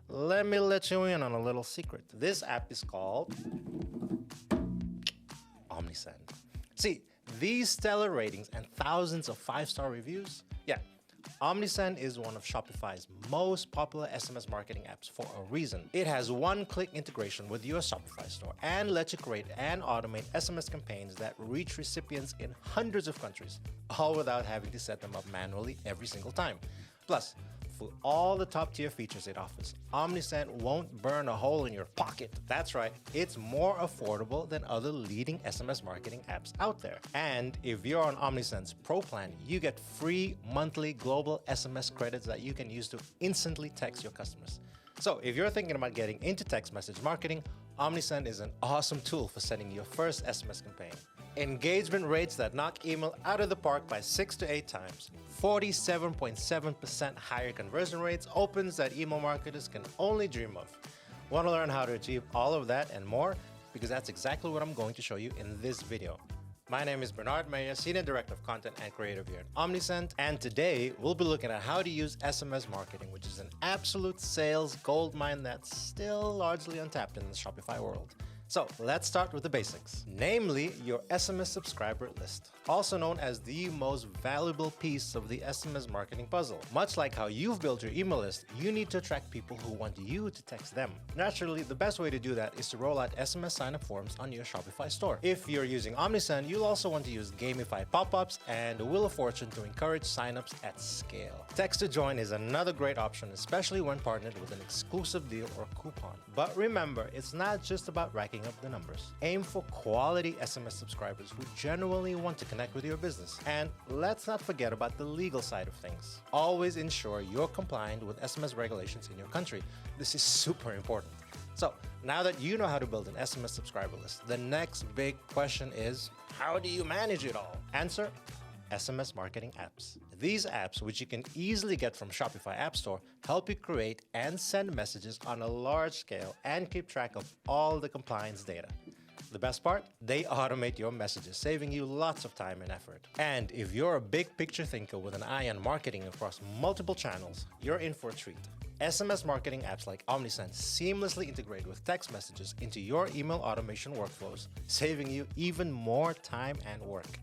Let me let you in on a little secret. This app is called Omnisend. See, these stellar ratings and thousands of 5-star reviews, yeah, Omnisend is one of Shopify's most popular SMS marketing apps for a reason. It has one-click integration with your Shopify store and lets you create and automate SMS campaigns that reach recipients in hundreds of countries, all without having to set them up manually every single time. Plus, for all the top-tier features it offers, Omnisend won't burn a hole in your pocket. That's right, it's more affordable than other leading SMS marketing apps out there. And if you're on Omnisend's Pro plan, you get free monthly global SMS credits that you can use to instantly text your customers. So if you're thinking about getting into text message marketing, Omnisend is an awesome tool for sending your first SMS campaign. Engagement rates that knock email out of the park by 6 to 8 times. 47.7% higher conversion rates, opens that email marketers can only dream of. Want to learn how to achieve all of that and more? Because that's exactly what I'm going to show you in this video. My name is Bernard Maya, Senior Director of Content and Creative here at Omnisend, and today we'll be looking at how to use SMS marketing, which is an absolute sales goldmine that's still largely untapped in the Shopify world. So let's start with the basics, namely your SMS subscriber list, also known as the most valuable piece of the SMS marketing puzzle. Much like how you've built your email list, you need to attract people who want you to text them. Naturally, the best way to do that is to roll out SMS sign-up forms on your Shopify store. If you're using Omnisend, you'll also want to use gamified pop-ups and the Wheel of Fortune to encourage sign-ups at scale. Text to join is another great option, especially when partnered with an exclusive deal or coupon. But remember, it's not just about racking up the numbers. Aim for quality SMS subscribers who genuinely want to connect with your business. And let's not forget about the legal side of things. Always ensure you're compliant with SMS regulations in your country. This is super important. So now that you know how to build an SMS subscriber list, the next big question is, how do you manage it all? Answer: SMS marketing apps. These apps, which you can easily get from Shopify App Store, help you create and send messages on a large scale and keep track of all the compliance data. The best part? They automate your messages, saving you lots of time and effort. And if you're a big picture thinker with an eye on marketing across multiple channels, you're in for a treat. SMS marketing apps like Omnisend seamlessly integrate with text messages into your email automation workflows, saving you even more time and work.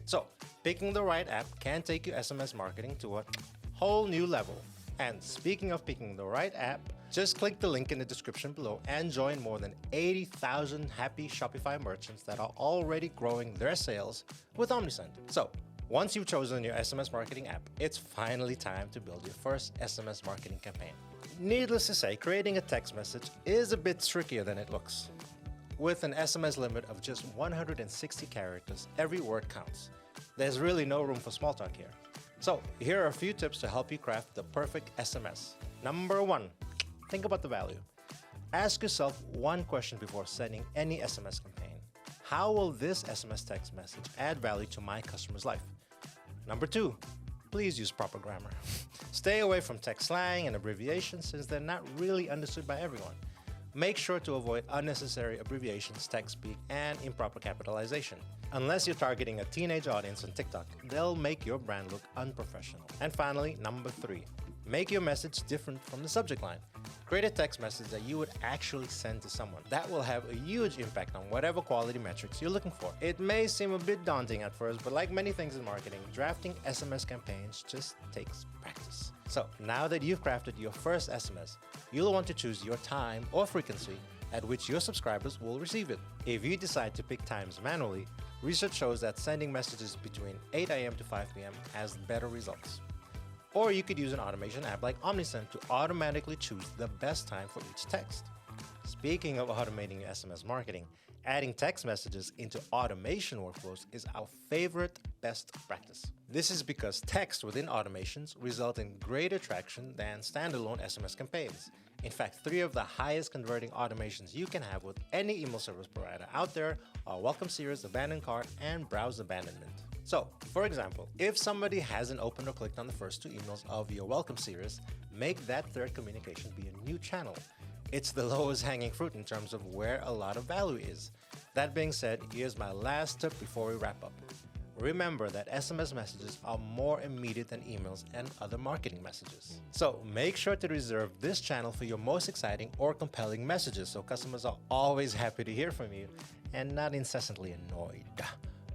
So, picking the right app can take your SMS marketing to a whole new level. And speaking of picking the right app, just click the link in the description below and join more than 80,000 happy Shopify merchants that are already growing their sales with Omnisend. So, once you've chosen your SMS marketing app, it's finally time to build your first SMS marketing campaign. Needless to say, creating a text message is a bit trickier than it looks. With an SMS limit of just 160 characters, every word counts. There's really no room for small talk here. So, here are a few tips to help you craft the perfect SMS. Number 1, think about the value. Ask yourself one question before sending any SMS campaign. How will this SMS text message add value to my customer's life? Number 2, please use proper grammar. Stay away from text slang and abbreviations since they're not really understood by everyone. Make sure to avoid unnecessary abbreviations, text speak, and improper capitalization. Unless you're targeting a teenage audience on TikTok, they'll make your brand look unprofessional. And finally, number 3, make your message different from the subject line. Create a text message that you would actually send to someone. That will have a huge impact on whatever quality metrics you're looking for. It may seem a bit daunting at first, but like many things in marketing, drafting SMS campaigns just takes practice. So now that you've crafted your first SMS, you'll want to choose your time or frequency at which your subscribers will receive it. If you decide to pick times manually, research shows that sending messages between 8 a.m. to 5 p.m. has better results. Or you could use an automation app like Omnisend to automatically choose the best time for each text. Speaking of automating your SMS marketing, adding text messages into automation workflows is our favorite best practice. This is because text within automations result in greater traction than standalone SMS campaigns. In fact, 3 of the highest converting automations you can have with any email service provider out there are Welcome Series, Abandon Cart, and Browse Abandonment. So, for example, if somebody hasn't opened or clicked on the first 2 emails of your Welcome Series, make that third communication be a new channel. It's the lowest hanging fruit in terms of where a lot of value is. That being said, here's my last tip before we wrap up. remember that SMS messages are more immediate than emails and other marketing messages. So make sure to reserve this channel for your most exciting or compelling messages so customers are always happy to hear from you and not incessantly annoyed.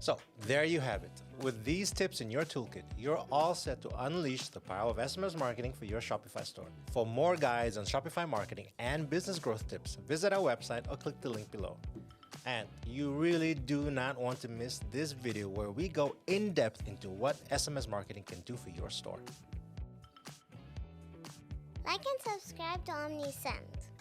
So there you have it. With these tips in your toolkit, you're all set to unleash the power of SMS marketing for your Shopify store. For more guides on Shopify marketing and business growth tips, visit our website or click the link below. And you really do not want to miss this video where we go in depth into what SMS marketing can do for your store. Like and subscribe to Omnisend.